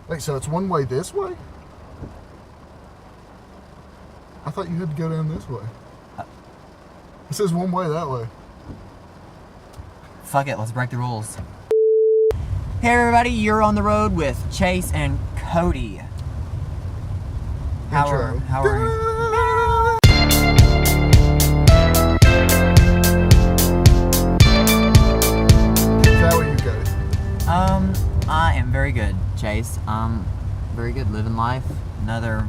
Wait, so it's one way this way? I thought you had to go down this way. It says one way that way. Fuck it, let's break the rules. Hey everybody, you're on the road with Chase and Cody. How are you? How are you guys? I am very good, Chase. Very good, living life. Another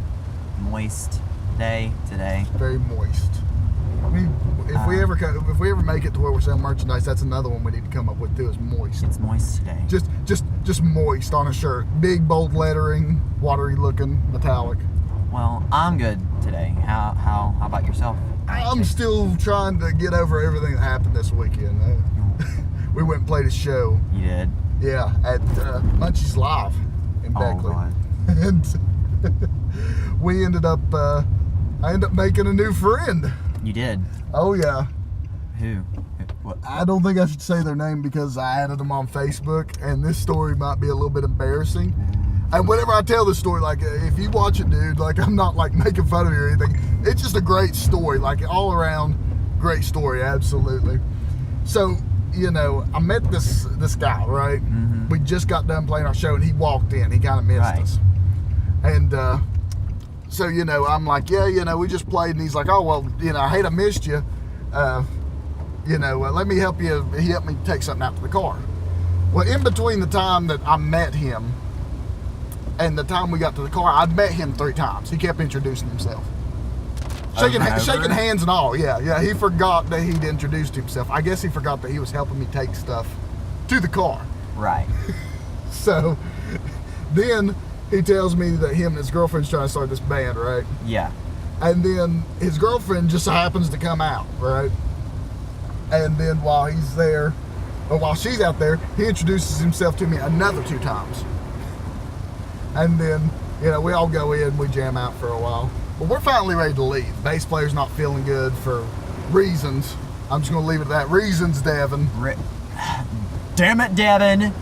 moist day today. Very moist. I mean, if we ever make it to where we're selling merchandise, that's another one we need to come up with too. Is moist. It's moist today. Just moist on a shirt. Big bold lettering, watery looking, metallic. Well, I'm good today. How about yourself? I'm still trying to get over everything that happened this weekend. We went and played a show. You did? Yeah, at Munchie's Live in Beckley. God. And we ended up, I ended up making a new friend. You did? Oh yeah. Who? What? I don't think I should say their name because I added them on Facebook, and this story might be a little bit embarrassing. And whenever I tell this story, like, if you watch it, dude, like, I'm not, like, making fun of you or anything. It's just a great story, like, all around great story, absolutely. So, you know, I met this guy, right? Mm-hmm. We just got done playing our show, and he walked in. He kind of missed us. And so, you know, I'm like, yeah, you know, we just played. And he's like, oh, well, you know, I hate I missed you. You know, let me help you. He helped me take something out to the car. Well, in between the time that I met him and the time we got to the car, I'd met him 3 times. He kept introducing himself. Shaking hands and all, yeah. He forgot that he'd introduced himself. I guess he forgot that he was helping me take stuff to the car. Right. So then he tells me that him and his girlfriend's trying to start this band, right? Yeah. And then his girlfriend just so happens to come out, right? And then while he's there, or while she's out there, he introduces himself to me another 2 times. And then, you know, we all go in, we jam out for a while. But we're finally ready to leave. Bass player's not feeling good for reasons. I'm just going to leave it at that. Reasons, Devin. Damn it, Devin.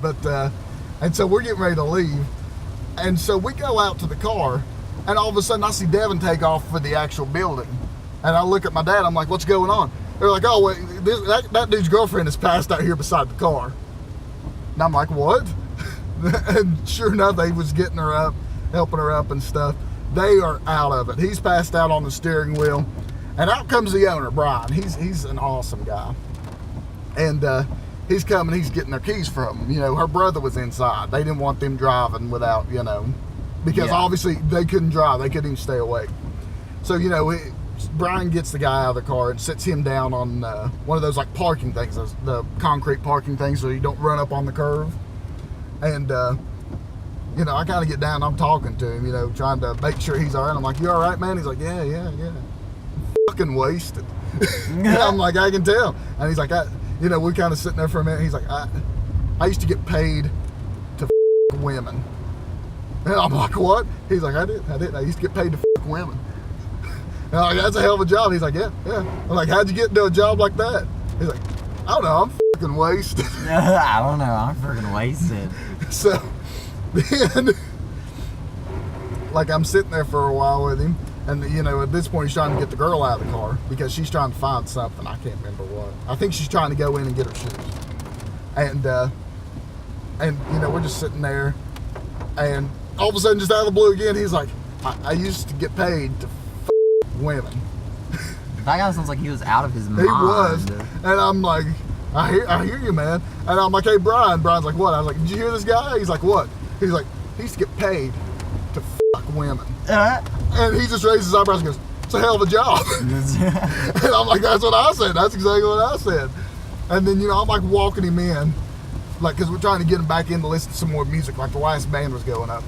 But, and so we're getting ready to leave. And so we go out to the car, and all of a sudden I see Devin take off for the actual building. And I look at my dad, I'm like, what's going on? They're like, oh, wait, that dude's girlfriend is passed out here beside the car. And I'm like, what? And sure enough, they was getting her up, helping her up and stuff. They are out of it. He's passed out on the steering wheel. And out comes the owner, Brian. He's an awesome guy. And he's coming, he's getting their keys from him. You know, her brother was inside. They didn't want them driving without, you know, because obviously they couldn't drive. They couldn't even stay awake. So, you know, Brian gets the guy out of the car and sits him down on one of those, like, parking things, the concrete parking things so you don't run up on the curve. And, you know, I kind of get down, I'm talking to him, you know, trying to make sure he's all right. I'm like, you all right, man? He's like, yeah. I'm fucking wasted. And I'm like, I can tell. And he's like, you know, we're kind of sitting there for a minute. He's like, I used to get paid to women. And I'm like, what? He's like, I did. I used to get paid to women. And I'm like, that's a hell of a job. He's like, yeah. I'm like, how'd you get into a job like that? He's like, I don't know, I'm fucking wasted. I don't know, I'm freaking wasted. So then, like, I'm sitting there for a while with him, and, you know, at this point he's trying to get the girl out of the car because she's trying to find something. I can't remember what. I think she's trying to go in and get her shoes. And you know, we're just sitting there, and all of a sudden, just out of the blue again, he's like, I used to get paid to women. That guy sounds like he was out of his mind. He was. And I'm like, I hear you, man. And I'm like, hey, Brian. Brian's like, what? I was like, did you hear this guy? He's like, what? He's like, he used to get paid to fuck women. And he just raises his eyebrows and goes, it's a hell of a job. And I'm like, that's what I said. That's exactly what I said. And then, you know, I'm like walking him in, like, because we're trying to get him back in to listen to some more music, like the last band was going up.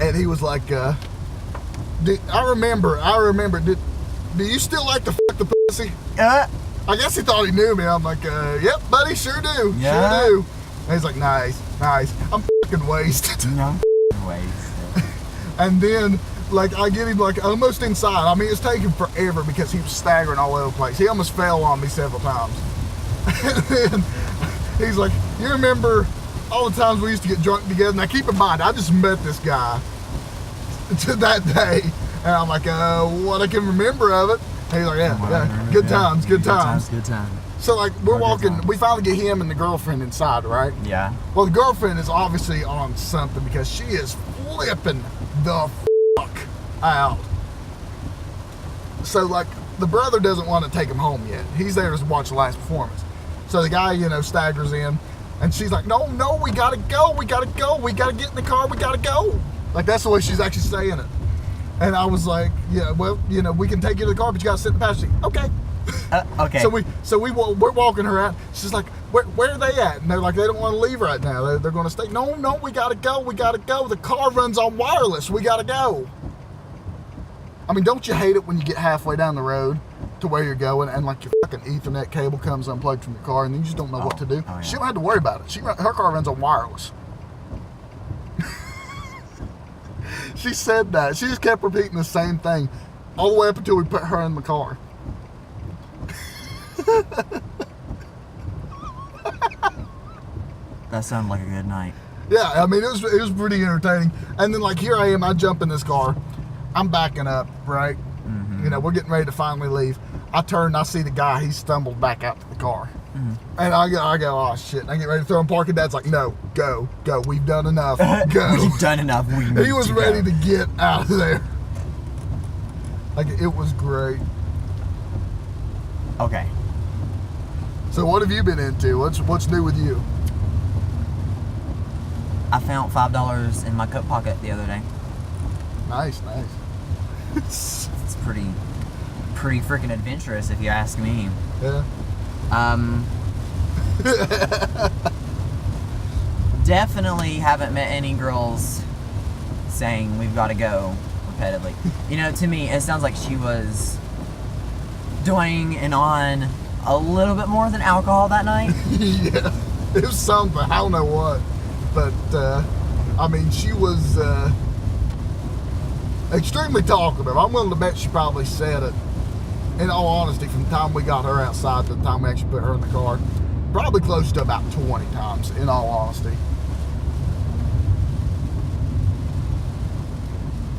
And he was like, I remember, do you still like to fuck the pussy? I guess he thought he knew me. I'm like, yep, buddy, sure do. Yeah. Sure do. And he's like, nice. I'm fucking wasted. I'm wasted. And then, like, I get him, like, almost inside. I mean, it's taking forever because he was staggering all over the place. He almost fell on me several times. And then he's like, you remember all the times we used to get drunk together. Now keep in mind, I just met this guy to that day, and I'm like, what I can remember of it. And he's like, yeah, good times. Good times. So like we're Good walking, times. we finally get him and the girlfriend inside, right? Yeah. Well, the girlfriend is obviously on something because she is flipping the fuck out. So like the brother doesn't want to take him home yet. He's there to watch the last performance. So the guy, staggers in, and she's like, no, we gotta go, we gotta get in the car, we gotta go. Like that's the way she's actually saying it. And I was like, yeah, well, we can take you to the car, but you gotta sit in the passenger seat. Okay. Okay. So we're walking her out. She's like, where are they at? And they're like, they don't want to leave right now. They're going to stay. No, we gotta go. The car runs on wireless. We gotta go. I mean, don't you hate it when you get halfway down the road to where you're going and like your fucking Ethernet cable comes unplugged from your car and then you just don't know what to do? Oh, yeah. She don't have to worry about it. Her car runs on wireless. She said that. She just kept repeating the same thing all the way up until we put her in the car. That sounded like a good night. Yeah, I mean, it was pretty entertaining. And then, like, here I am, I jump in this car. I'm backing up, right? Mm-hmm. We're getting ready to finally leave. I turn and I see the guy. He stumbled back out to the car. Mm-hmm. And I go, oh, shit. And I get ready to throw him parking. Dad's like, no, go. We've done enough. Go. We've done enough. He was ready to get out of there. Like, it was great. Okay. So what have you been into? What's new with you? I found $5 in my coat pocket the other day. Nice. It's pretty freaking adventurous, if you ask me. Yeah. Definitely haven't met any girls saying we've got to go repetitively. To me, it sounds like she was doing and on a little bit more than alcohol that night. Yeah, it was something. I don't know what. But, I mean, she was extremely talkative. I'm willing to bet she probably said it, in all honesty, from the time we got her outside to the time we actually put her in the car, probably close to about 20 times, in all honesty.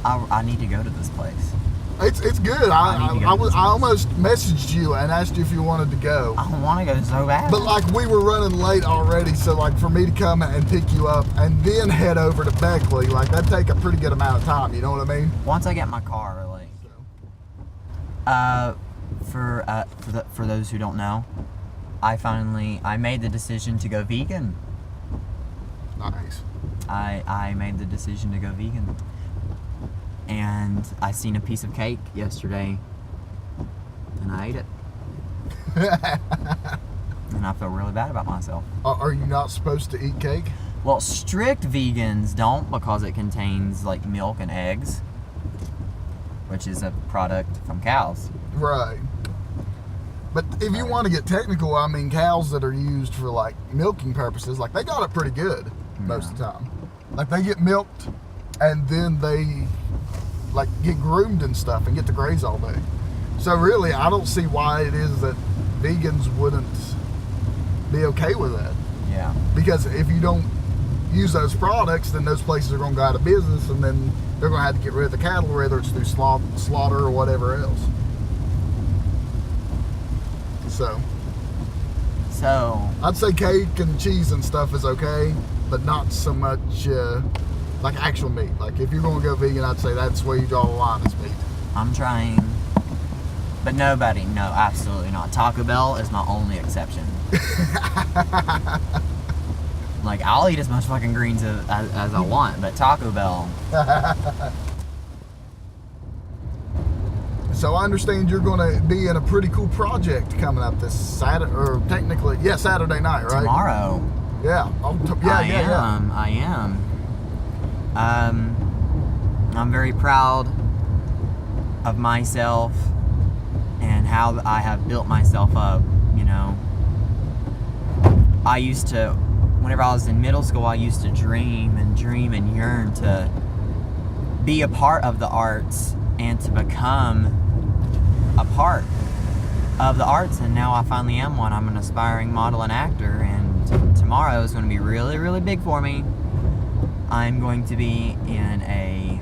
I need to go to this place. It's good. I almost messaged you and asked you if you wanted to go. I want to go so bad. But like we were running late already, so like for me to come and pick you up and then head over to Beckley, like that'd take a pretty good amount of time. You know what I mean? Once I get my car, for those who don't know, I made the decision to go vegan. Nice. I made the decision to go vegan. And I seen a piece of cake yesterday, and I ate it. And I feel really bad about myself. Are you not supposed to eat cake? Well, strict vegans don't, because it contains like milk and eggs, which is a product from cows. Right. But if you want to get technical, I mean, cows that are used for like milking purposes, like they got it pretty good most of the time. Like they get milked, and then they like get groomed and stuff and get to graze all day. So really, I don't see why it is that vegans wouldn't be okay with that. Yeah. Because if you don't use those products, then those places are going to go out of business, and then they're going to have to get rid of the cattle, whether it's through slaughter or whatever else. So I'd say cake and cheese and stuff is okay, but not so much like actual meat. Like if you're going to go vegan, I'd say that's where you draw the line is meat. I'm trying, but no, absolutely not. Taco Bell is my only exception. Like I'll eat as much fucking greens as I want, but Taco Bell. So I understand you're going to be in a pretty cool project coming up this Saturday, or technically, Saturday night, right? Tomorrow. Yeah. I am. I'm very proud of myself and how I have built myself up, I used to, whenever I was in middle school, I used to dream and yearn to be a part of the arts and to become a part of the arts, and now I finally am one. I'm an aspiring model and actor, and tomorrow is going to be really, really big for me. I'm going to be in a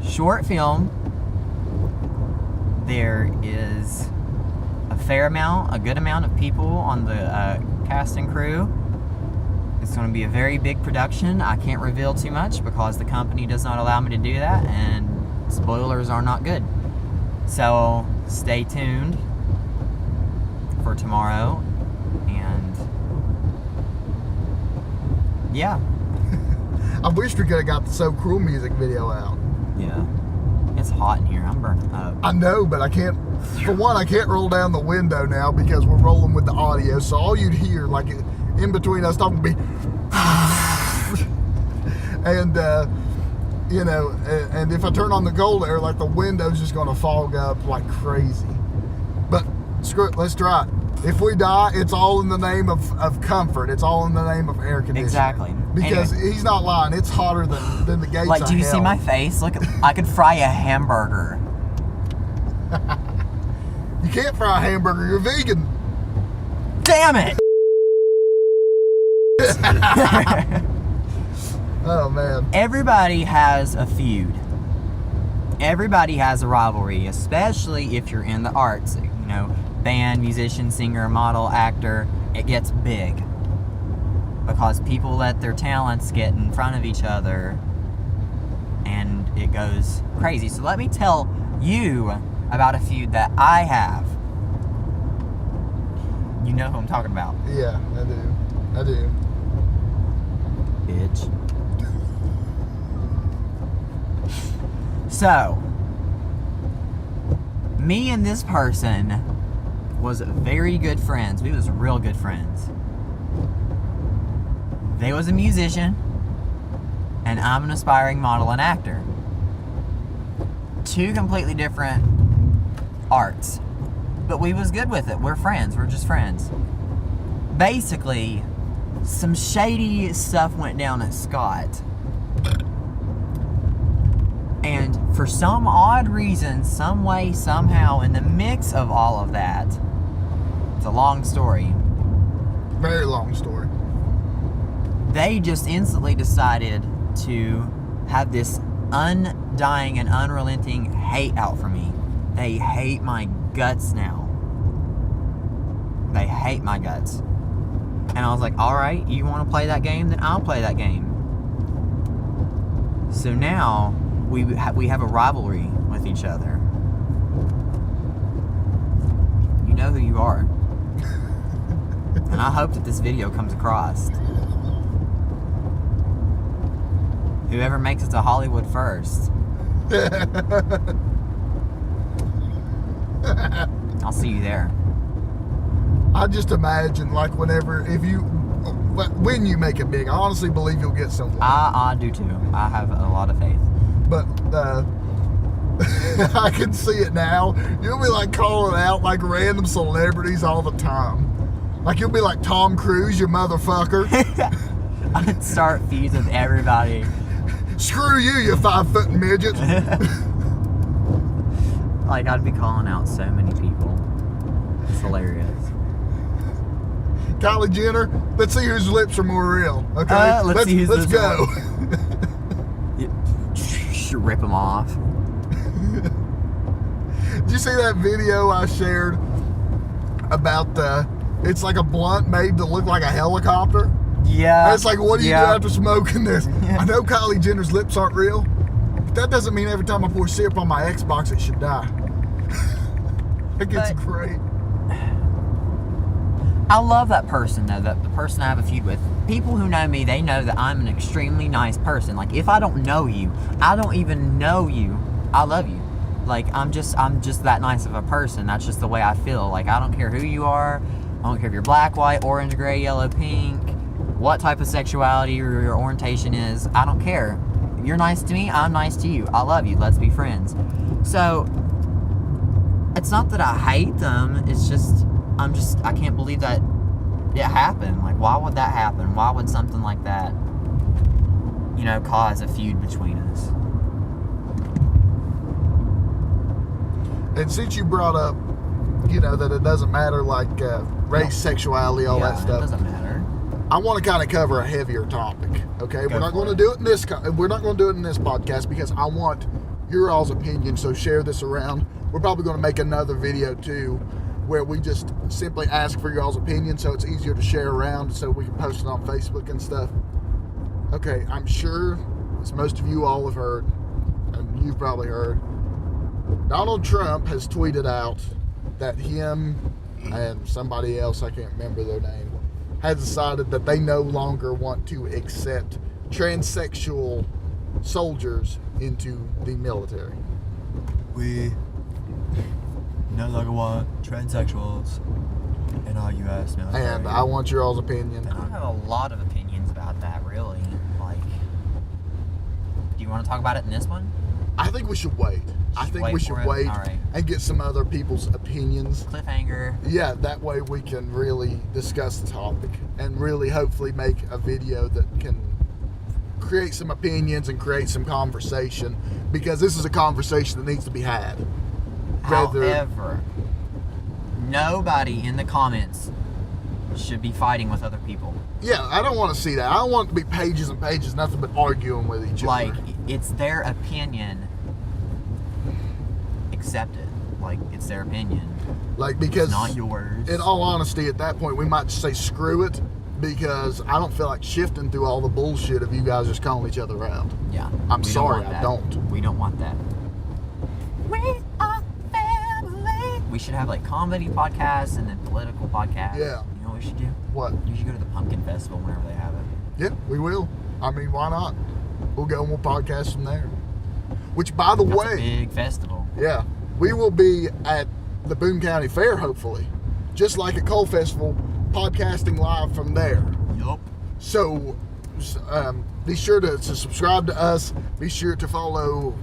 short film. There is a good amount of people on the cast and crew. It's going to be a very big production. I can't reveal too much because the company does not allow me to do that, and spoilers are not good. So stay tuned for tomorrow, and yeah. I wish we could have got the So Cruel music video out. Yeah. It's hot in here. I'm burning up. I know, but I can't. For one, I can't roll down the window now because we're rolling with the audio. So all you'd hear, like in between us talking, would be, and and if I turn on the cold air, like the window's just going to fog up like crazy. But screw it, let's try it. If we die, it's all in the name of comfort. It's all in the name of air conditioning. Exactly. Because anyway, he's not lying. It's hotter than the gates like, of do you hell. see my face? Look, I could fry a hamburger. You can't fry a hamburger. You're vegan. Damn it! Oh, man. Everybody has a feud. Everybody has a rivalry, especially if you're in the arts. You know, band, musician, singer, model, actor. It gets big because people let their talents get in front of each other, and it goes crazy. So let me tell you about a feud that I have. You know who I'm talking about. Yeah, I do. Bitch. So, me and this person was very good friends. We was real good friends. They was a musician, and I'm an aspiring model and actor. Two completely different arts. But we was good with it. We're friends. We're just friends. Basically, some shady stuff went down at Scott. And for some odd reason, some way, somehow, in the mix of all of that, it's a long story. Very long story. They just instantly decided to have this undying and unrelenting hate out for me. They hate my guts now. They hate my guts. And I was like, alright, you want to play that game? Then I'll play that game. So now, we have a rivalry with each other. You know who you are. And I hope that this video comes across. Whoever makes it to Hollywood first. I'll see you there. I just imagine, like, when you make it big, I honestly believe you'll get somewhere. I do too. I have a lot of faith. But I can see it now. You'll be like calling out like random celebrities all the time. Like you'll be like Tom Cruise, you motherfucker. I'd start feuds with everybody. Screw you, you 5-foot midget. Like I'd be calling out so many people. It's hilarious. Kylie Jenner, let's see whose lips are more real. Okay, let's see whose let's lips go. Should rip them off. Did you see that video I shared about it's like a blunt made to look like a helicopter? Yeah. And it's like, what do you do after smoking this? Yeah. I know Kylie Jenner's lips aren't real, but that doesn't mean every time I pour syrup on my Xbox it should die. It gets great. I love that person though, the person I have a feud with. People who know me, they know that I'm an extremely nice person. Like if I don't know you, I don't even know you, I love you. Like I'm just that nice of a person. That's just the way I feel. Like I don't care who you are. I don't care if you're black, white, orange, gray, yellow, pink, what type of sexuality or your orientation is. I don't care. You're nice to me, I'm nice to you. I love you. Let's be friends. So it's not that I hate them. It's just I can't believe that it happened. Like, why would that happen? Why would something like that, cause a feud between us? And since you brought up, that it doesn't matter, like race, sexuality, all that It stuff. doesn't matter. I want to kind of cover a heavier topic. Okay, we're not going to do it in this. We're not going to do it in this podcast because I want your all's opinion. So share this around. We're probably going to make another video too, where we just simply ask for your all's opinion, so it's easier to share around, so we can post it on Facebook and stuff. Okay, I'm sure, as most of you all have heard, and you've probably heard, Donald Trump has tweeted out that him and somebody else, I can't remember their name, has decided that they no longer want to accept transsexual soldiers into the military. We no longer want transsexuals in our U.S. military. And I want your all's opinion. I have a lot of opinions about that, really. Like, do you want to talk about it in this one? I think we should wait. I think we should wait and get some other people's opinions. Cliffhanger. Yeah, that way we can really discuss the topic and really hopefully make a video that can create some opinions and create some conversation, because this is a conversation that needs to be had. However, nobody in the comments should be fighting with other people. Yeah, I don't want to see that. I don't want it to be pages and pages, nothing but arguing with each other. Like, it's their opinion. Accept it. Like, it's their opinion. Like, because it's not yours. In all honesty, at that point, we might just say screw it, because I don't feel like shifting through all the bullshit of you guys just calling each other out. Yeah. I'm sorry, I don't. We don't want that. We are family. We should have, like, comedy podcasts and then political podcasts. Yeah. You know what we should do? What? You should go to the Pumpkin Festival whenever they have it. Yeah, we will. I mean, why not? We'll go and we'll podcast from there. Which, by the way... That's a big festival. Yeah. We will be at the Boone County Fair, hopefully. Just like at Coal Festival, podcasting live from there. Yup. So, be sure to subscribe to us. Be sure to follow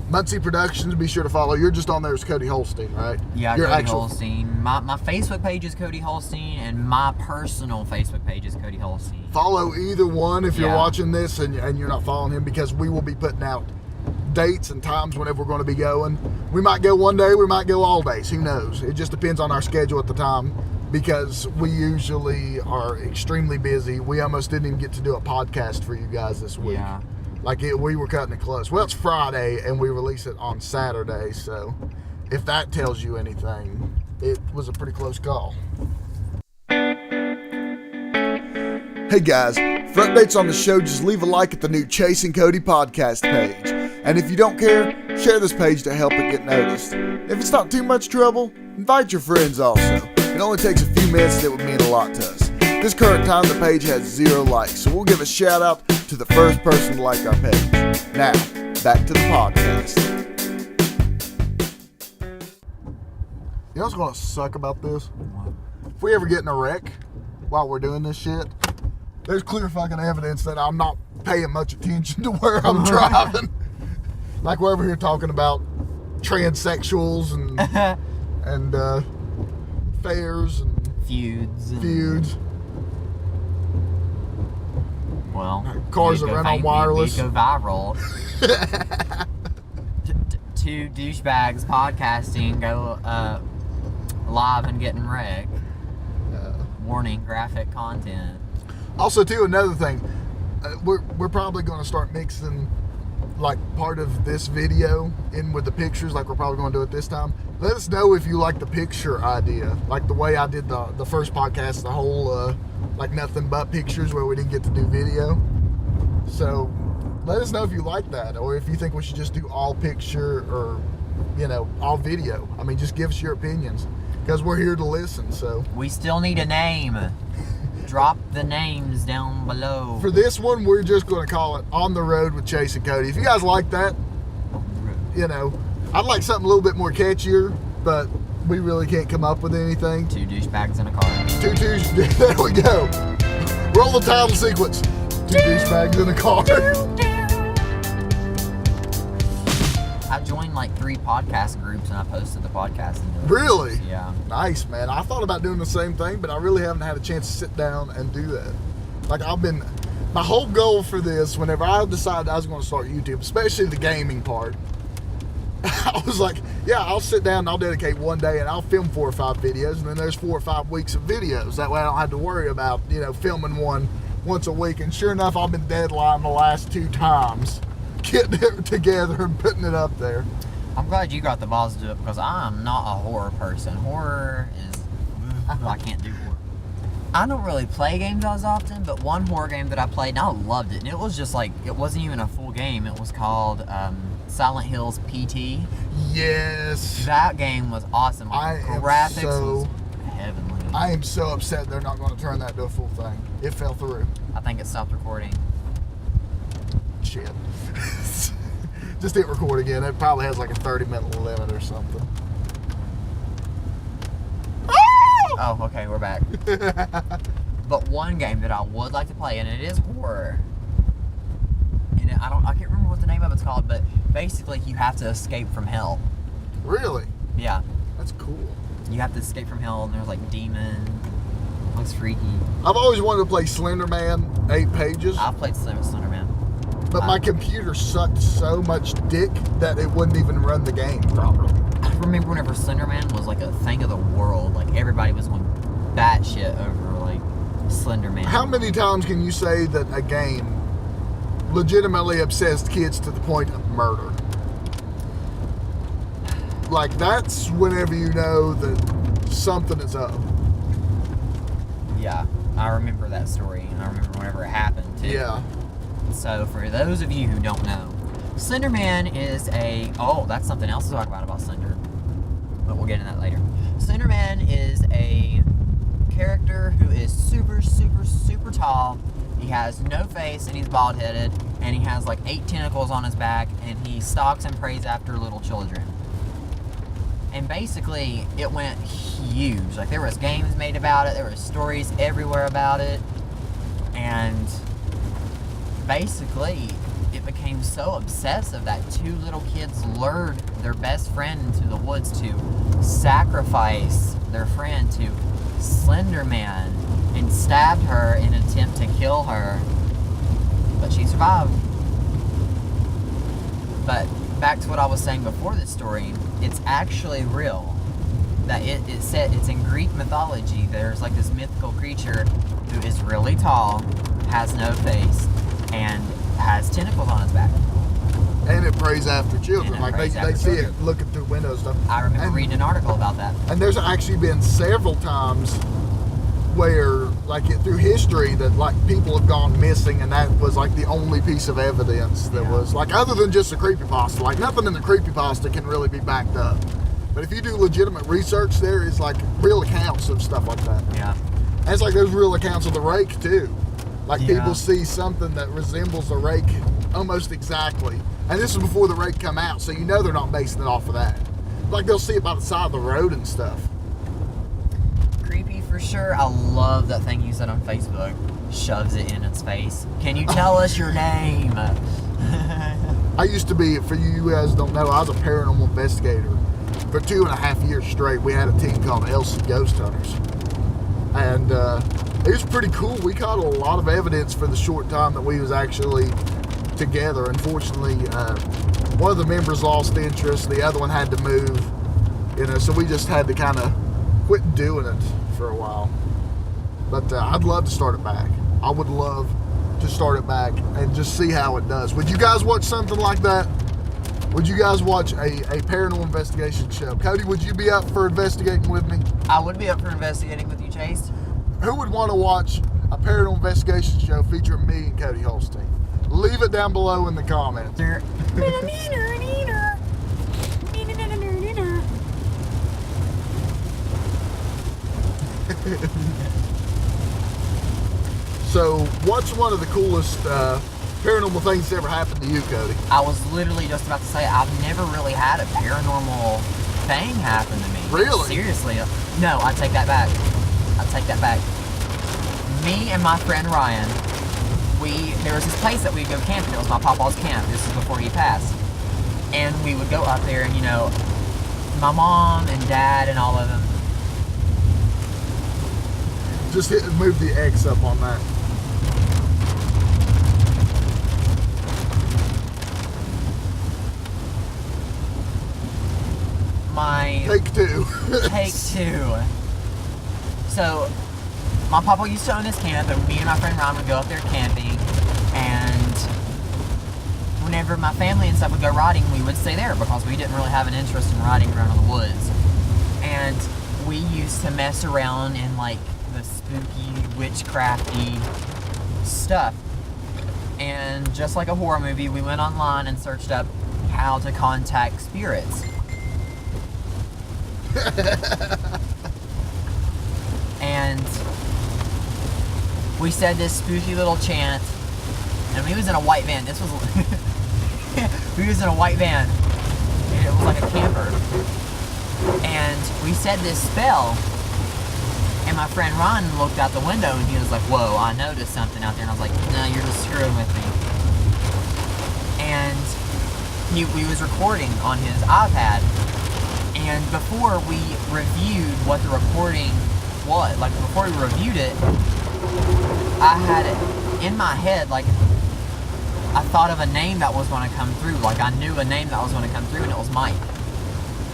Muncie Productions. Be sure to follow. You're just on there as Cody Holstein, right? Yeah, Cody Holstein. My Facebook page is Cody Holstein, and my personal Facebook page is Cody Holstein. Follow either one if you're watching this and you're not following him, because we will be putting out dates and times whenever we're going to be going. We might go one day, we might go all days. Who knows? It just depends on our schedule at the time, because we usually are extremely busy. We almost didn't even get to do a podcast for you guys this week. Yeah. We were cutting it close. Well, it's Friday and we release it on Saturday, so if that tells you anything, it was a pretty close call. Hey guys, for updates on the show, just leave a like at the new Chasing Cody podcast page. And if you don't care, share this page to help it get noticed. If it's not too much trouble, invite your friends also. It only takes a few minutes and it would mean a lot to us. This current time, the page has 0 likes, so we'll give a shout out to the first person to like our page. Now, back to the podcast. You know what's going to suck about this? If we ever get in a wreck while we're doing this shit, there's clear fucking evidence that I'm not paying much attention to where I'm driving. Like we're over here talking about transsexuals and fairs and feuds. Well, cars that run on wireless. We go viral. Two douchebags podcasting go live and getting wrecked. Warning: graphic content. Also, too, another thing, we're probably going to start mixing like part of this video in with the pictures, like we're probably going to do it this time. Let us know if you like the picture idea, like the way I did the first podcast, the whole like nothing but pictures where we didn't get to do video. So let us know if you like that, or if you think we should just do all picture or all video. I mean, just give us your opinions, because we're here to listen. So we still need a name. Drop the names down below. For this one, we're just going to call it On the Road with Chase and Cody. If you guys like that, I'd like something a little bit more catchier, but we really can't come up with anything. 2 douchebags in a car. There we go. Roll the title sequence. 2 douchebags in a car. I joined like 3 podcast groups and I posted the podcast. Really? Yeah. Nice, man. I thought about doing the same thing, but I really haven't had a chance to sit down and do that. Like my whole goal for this, whenever I decided I was going to start YouTube, especially the gaming part, I was like, yeah, I'll sit down and I'll dedicate one day and I'll film 4 or 5 videos, and then there's 4 or 5 weeks of videos. That way I don't have to worry about, filming one once a week. And sure enough, I've been deadline the last 2 times, getting it together and putting it up there. I'm glad you got the balls to do it, because I'm not a horror person. Horror is... I can't do horror. I don't really play games as often, but one horror game that I played, and I loved it, and it was just like, it wasn't even a full game. It was called Silent Hills PT. Yes. That game was awesome. Like, graphics was heavenly. I am so upset they're not going to turn that into a full thing. It fell through. I think it stopped recording. Shit. Just hit record again. It probably has like a 30-minute limit or something. Oh, okay, we're back. But one game that I would like to play, and it is horror. And I can't remember what the name of it's called, but basically you have to escape from hell. Really? Yeah. That's cool. You have to escape from hell, and there's like demons. Looks freaky. I've always wanted to play Slender Man 8 pages. I've played Slender Man. But my computer sucked so much dick that it wouldn't even run the game properly. I remember whenever Slender Man was like a thing of the world, like everybody was going batshit over like Slender Man. How many times can you say that a game legitimately obsessed kids to the point of murder? Like, that's whenever you know that something is up. Yeah, I remember that story, and I remember whenever it happened too. Yeah. So for those of you who don't know, Slender Man is that's something else to talk about Slender, but we'll get into that later. Slender Man is a character who is super, super, super tall. He has no face, and he's bald-headed, and he has like 8 tentacles on his back, and he stalks and preys after little children. And basically, it went huge. Like, there was games made about it, there were stories everywhere about it, and basically, it became so obsessive that 2 little kids lured their best friend into the woods to sacrifice their friend to Slender Man and stabbed her in an attempt to kill her. But she survived. But back to what I was saying before this story, it's actually real. That it said it's in Greek mythology. There's like this mythical creature who is really tall, has no face, and has tentacles on his back. And it preys after children. And Like they see it looking through windows and stuff. I remember reading an article about that. And there's actually been several times where, like, through history, that like people have gone missing, and that was like the only piece of evidence that was like, other than just a creepypasta. Like, nothing in the creepypasta can really be backed up. But if you do legitimate research, there is like real accounts of stuff like that. Yeah. And it's like there's real accounts of the rake too. Like, people see something that resembles a rake almost exactly. And this is before the rake come out, so you know they're not basing it off of that. Like, they'll see it by the side of the road and stuff. Creepy for sure. I love that thing you said on Facebook. Shoves it in its face. Can you tell us your name? I used to be, for you guys don't know, I was a paranormal investigator. For 2.5 years straight, we had a team called LC Ghost Hunters. And it was pretty cool. We caught a lot of evidence for the short time that we was actually together. Unfortunately, one of the members lost interest. The other one had to move. So we just had to kind of quit doing it for a while. But I'd love to start it back. I would love to start it back and just see how it does. Would you guys watch something like that? Would you guys watch a paranormal investigation show? Cody, would you be up for investigating with me? I would be up for investigating with you, Chase. Who would want to watch a paranormal investigation show featuring me and Cody Holstein? Leave it down below in the comments. So, what's one of the coolest paranormal things that ever happened to you, Cody? I was literally just about to say, I've never really had a paranormal thing happen to me. Really? Seriously. No, I take that back. Me and my friend Ryan, there was this place that we'd go camping. It was my papa's camp. This is before he passed. And we would go up there, and my mom and dad and all of them. Just move the X up on that. Take two. Take two. So, my papa used to own this camp, and me and my friend Ron would go up there camping, and whenever my family and stuff would go riding, we would stay there because we didn't really have an interest in riding around in the woods. And we used to mess around in like the spooky, witchcrafty stuff. And just like a horror movie, we went online and searched up how to contact spirits. And we said this spooky little chant, and we was in a white van. This was we was in a white van, and it was like a camper. And we said this spell, and my friend Ron looked out the window, and he was like, "Whoa, I noticed something out there." And I was like, "No, you're just screwing with me." And he was recording on his iPad, and before we reviewed what the recording was, like before we reviewed it, I had it in my head, like I thought of a name that was going to come through, like I knew a name that was going to come through, and it was Mike.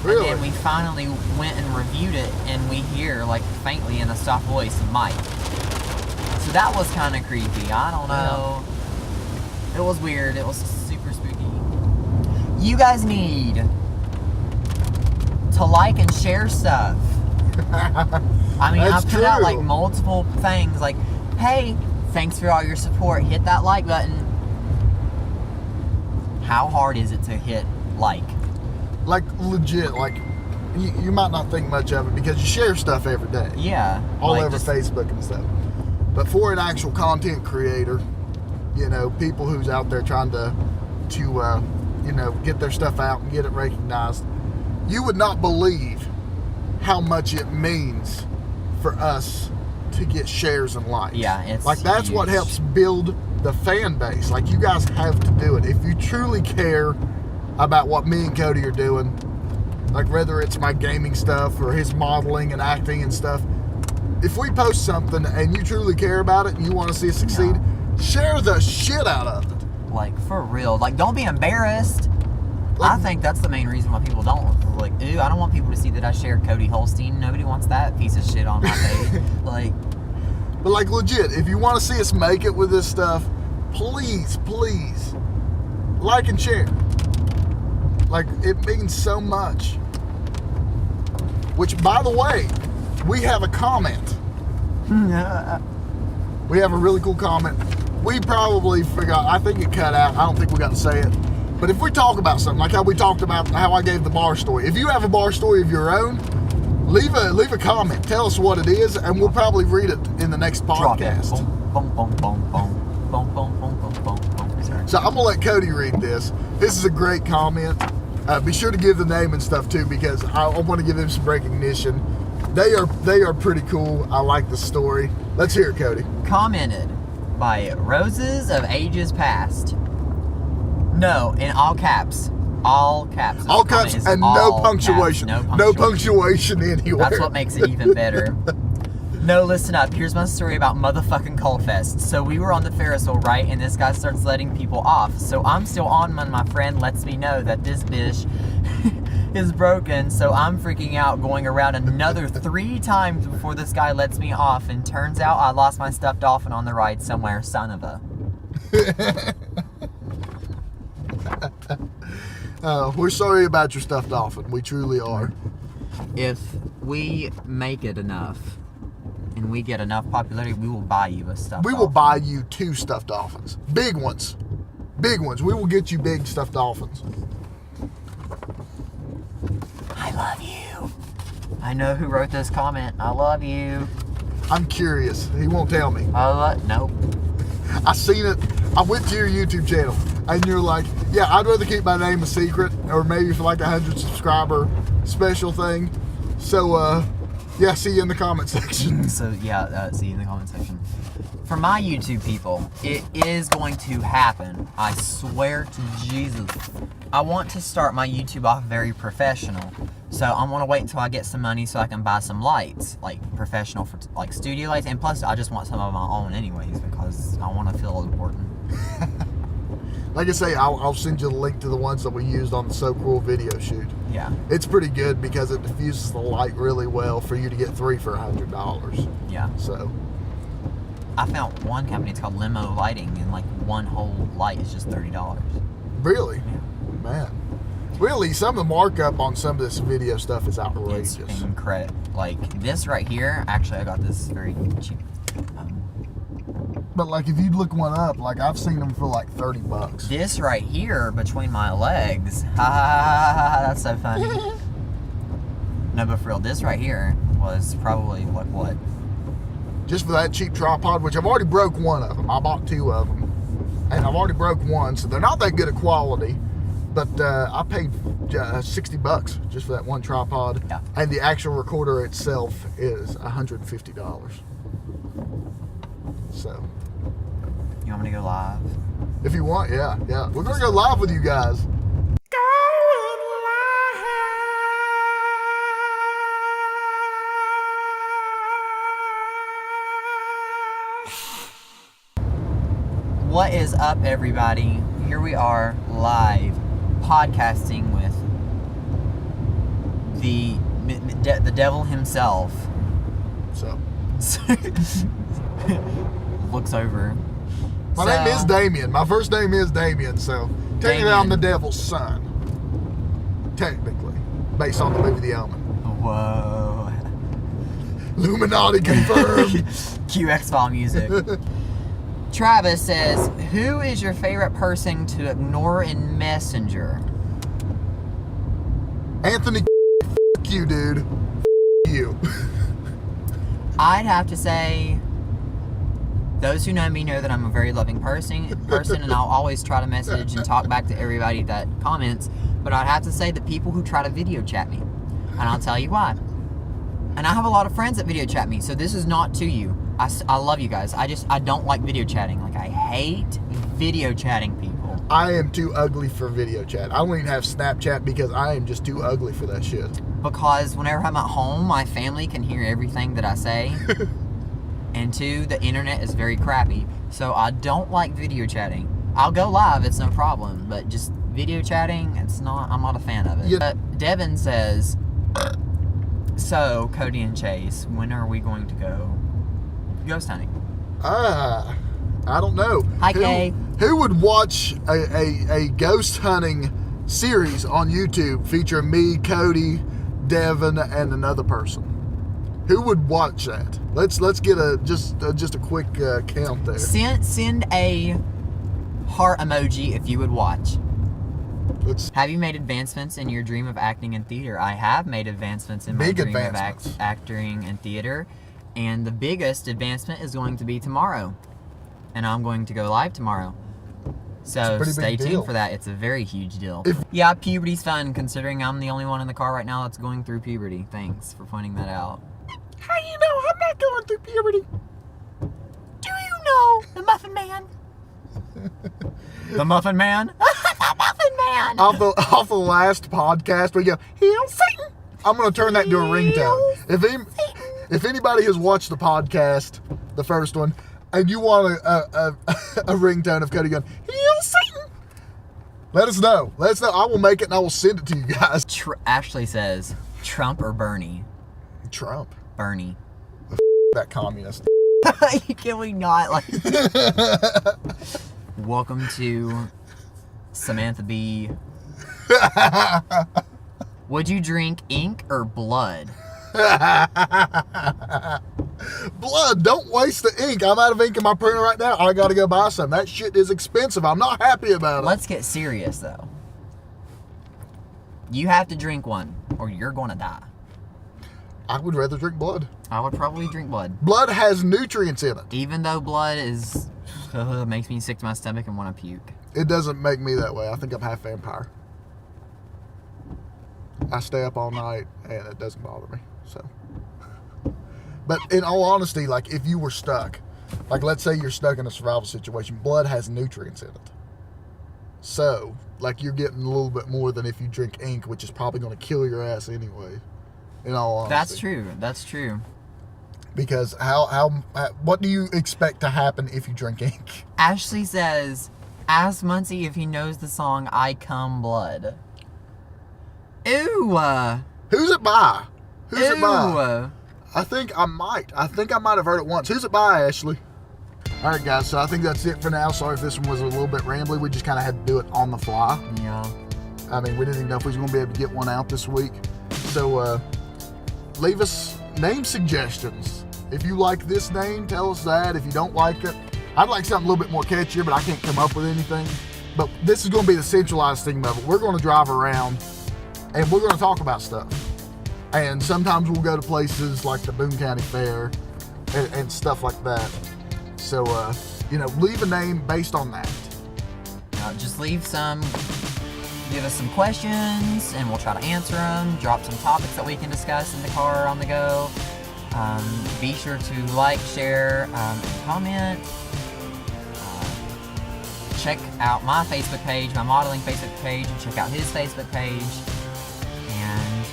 Really? And then we finally went and reviewed it, and we hear, like faintly in a soft voice, Mike. So that was kind of creepy. I don't know. It was weird. It was super spooky. You guys need to like and share stuff. I mean, I put out like multiple things like, hey, thanks for all your support. Hit that like button. How hard is it to hit like? Like legit, like you might not think much of it because you share stuff every day. Yeah. All like over Facebook and stuff. But for an actual content creator, you know, people who's out there trying to you know, get their stuff out and get it recognized, you would not believe how much it means for us to get shares and likes. Yeah, it's like that's huge. what helps build the fan base. Like you guys have to do it if you truly care about what me and Cody are doing. Like whether it's my gaming stuff or his modeling and acting and stuff. If we post something and you truly care about it and you want to see it succeed, share the shit out of it. Like for real. Like don't be embarrassed. Like, I think that's the main reason why people don't. Like, ooh, I don't want people to see that I shared Cody Holstein. Nobody wants that piece of shit on my page. Like, but like legit, if you want to see us make it with this stuff, please like and share. Like it means so much. Which, by the way, we have a comment. We have a really cool comment. We probably forgot. I think it cut out. I don't think we got to say it. But if we talk about something, like how we talked about how I gave the bar story, if you have a bar story of your own, leave a comment. Tell us what it is, and we'll probably read it in the next podcast. So I'm gonna let Cody read this. This is a great comment. Be sure to give the name and stuff too, because I want to give them some recognition. They are pretty cool. I like the story. Let's hear it, Cody. Commented by Roses of Ages Past. No, in all caps. All caps. All caps and no punctuation. No punctuation anywhere. That's what makes it even better. No, listen up. Here's my story about motherfucking Coalfest. So we were on the Ferris wheel, right? And this guy starts letting people off. So I'm still on when my friend lets me know that this bitch is broken. So I'm freaking out, going around another 3 times before this guy lets me off. And turns out I lost my stuffed dolphin on the ride somewhere. Son of a... We're sorry about your stuffed dolphin. We truly are. If we make it enough and we get enough popularity, we will buy you a stuffed dolphin. We will buy you 2 stuffed dolphins. Big ones. Big ones. We will get you big stuffed dolphins. I love you. I know who wrote this comment. I love you. I'm curious. He won't tell me. Nope. I seen it. I went to your YouTube channel, and you're like, yeah, I'd rather keep my name a secret, or maybe for like 100 subscriber special thing. So, yeah, see you in the comment section. So, yeah, see you in the comment section. For my YouTube people, it is going to happen. I swear to Jesus. I want to start my YouTube off very professional. So I'm going to wait until I get some money so I can buy some lights, like professional, for like studio lights. And plus, I just want some of my own anyways, because I want to feel important. Like I say, I'll send you the link to the ones that we used on the So Cool video shoot. Yeah. It's pretty good because it diffuses the light really well for you to get 3 for $100. Yeah. So I found one company, it's called Limo Lighting, and like one whole light is just $30. really, Yeah. man, really, some of the markup on some of this video stuff is outrageous. It's incredible. Like this right here, actually I got this very cheap. But like if you look one up, like I've seen them for like $30. This right here between my legs, ha ha ha ha ha, that's so funny. No, but for real, this right here was probably what? Just for that cheap tripod, which I've already broke one of them. I bought 2 of them, and I've already broke one, so they're not that good of quality. But I paid $60 just for that one tripod, Yeah. and the actual recorder itself is $150. So, You want me to go live? if you want, yeah, we're gonna go live with you guys. What is up, everybody? Here we are live podcasting with the devil himself. So, Looks over. my name is Damien. My first name is Damien. So, technically, I'm the devil's son. Technically, based on the movie The Omen. Whoa. Illuminati confirmed. Cue X-File music. Travis says, who is your favorite person to ignore in Messenger? Anthony, f*** you, dude. F*** you. I'd have to say, those who know me know that I'm a very loving person, and I'll always try to message and talk back to everybody that comments. But I'd have to say the people who try to video chat me, and I'll tell you why. And I have a lot of friends that video chat me, so this is not to you. I love you guys. I don't like video chatting. Like, I hate video chatting people. I am too ugly for video chat. I won't even have Snapchat because I am just too ugly for that shit. Because whenever I'm at home, my family can hear everything that I say. And 2, the internet is very crappy. So I don't like video chatting. I'll go live, it's no problem. But just video chatting, I'm not a fan of it. Yeah. Devin says, so, Cody and Chase, when are we going to go ghost hunting? I don't know. Hi, Kay. Who would watch a ghost hunting series on YouTube featuring me, Cody, Devin, and another person? Who would watch that? Let's get just a quick count there. Send a heart emoji if you would watch. Let's Have you made advancements in your dream of acting in theater? I have made advancements in my Big dream advancements. of acting in theater. And the biggest advancement is going to be tomorrow. And I'm going to go live tomorrow. So pretty stay big tuned deal. for that. It's a very huge deal. If- Yeah, puberty's fun considering I'm the only one in the car right now that's going through puberty. Thanks for pointing that out. How you know I'm not going through puberty? Do you know the Muffin Man? The Muffin Man? The Muffin Man! Off the last podcast, we go, "Hail Satan!" I'm gonna turn that into a ringtone. If anybody has watched the podcast, the first one, and you want a ringtone of Cody going, "Hail Satan," let us know. I will make it and I will send it to you guys. Ashley says, Trump or Bernie? Trump, Bernie. that communist. Can we not, like... Welcome to Samantha B. Would you drink ink or blood? Blood, don't waste the ink. I'm out of ink in my printer right now. I gotta go buy some. That shit is expensive. I'm not happy about it. Let's get serious, though. You have to drink one, or you're gonna die. I would rather drink blood. I would probably drink blood. Blood has nutrients in it. Even though blood is... makes me sick to my stomach and want to puke. It doesn't make me that way. I think I'm half vampire. I stay up all night and it doesn't bother me. So, but in all honesty, like if you were stuck, like let's say you're stuck in a survival situation, blood has nutrients in it. So, like you're getting a little bit more than if you drink ink, which is probably going to kill your ass anyway. In all honesty. That's true. That's true. Because what do you expect to happen if you drink ink? Ashley says, Ask Muncie if he knows the song I Come Blood. Ew. Who's it by? Who's it by? Ew. I think I might have heard it once. Who's it by, Ashley? All right, guys, so I think that's it for now. Sorry if this one was a little bit rambly. We just kind of had to do it on the fly. Yeah. I mean, we didn't even know if we was going to be able to get one out this week. So leave us name suggestions. If you like this name, tell us that. If you don't like it, I'd like something a little bit more catchier, but I can't come up with anything. But this is going to be the centralized thing of it. We're going to drive around, and we're going to talk about stuff. And sometimes we'll go to places like the Boone County Fair and stuff like that. So, leave a name based on that. Just give us some questions, and we'll try to answer them. Drop some topics that we can discuss in the car or on the go. Be sure to like, share, and comment. Check out my Facebook page, my modeling Facebook page, and check out his Facebook page. And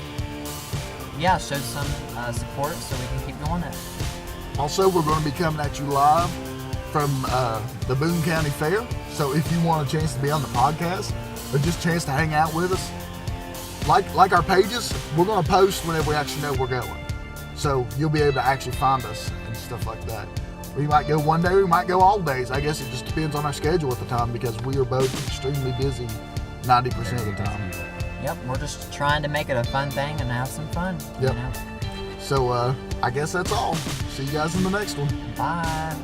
yeah, show some support so we can keep doing it. Also, we're going to be coming at you live from the Boone County Fair. So if you want a chance to be on the podcast or just a chance to hang out with us, like our pages, we're going to post whenever we actually know we're going. So you'll be able to actually find us and stuff like that. We might go one day, we might go all days. I guess it just depends on our schedule at the time because we are both extremely busy 90% of the time. Yep, we're just trying to make it a fun thing and have some fun. Yep. So I guess that's all. See you guys in the next one. Bye.